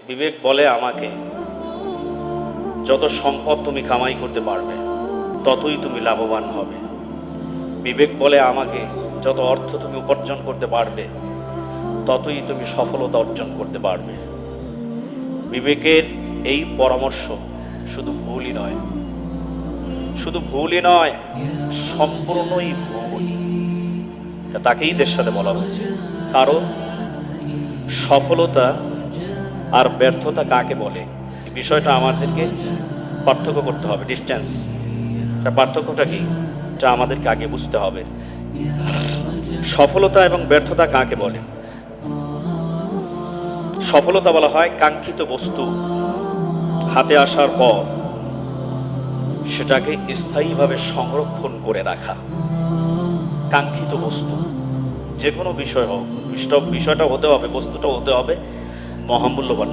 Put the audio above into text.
বিবেক বলে আমাকে, যত সম্পদ তুমি কামাই করতে পারবে ততই তুমি লাভবান হবে। বিবেক বলে আমাকে, যত অর্থ তুমি উপার্জন করতে পারবে ততই তুমি সফলতা অর্জন করতে পারবে। বিবেকের এই পরামর্শ শুধু ভুলই নয়, সম্পূর্ণই ভুল। তাকেই এদের সাথে বলা হচ্ছে। কারণ সফলতা আর ব্যর্থতা কাকে বলে, এই বিষয়টা আমাদেরকে পার্থক্য করতে হবে। ডিস্টেন্স, পার্থক্যটা কি, এটা আমাদেরকে আগে বুঝতে হবে। সফলতা এবং ব্যর্থতা কাকে বলে? সফলতা বলা হয় কাঙ্ক্ষিত বস্তু হাতে আসার পর সেটাকে স্থায়ীভাবে সংরক্ষণ করে রাখা। কাঙ্ক্ষিত বস্তু যে কোনো বিষয় হোক, বিষয়টা হতে হবে, বস্তুটা হতে হবে মহামূল্যবান।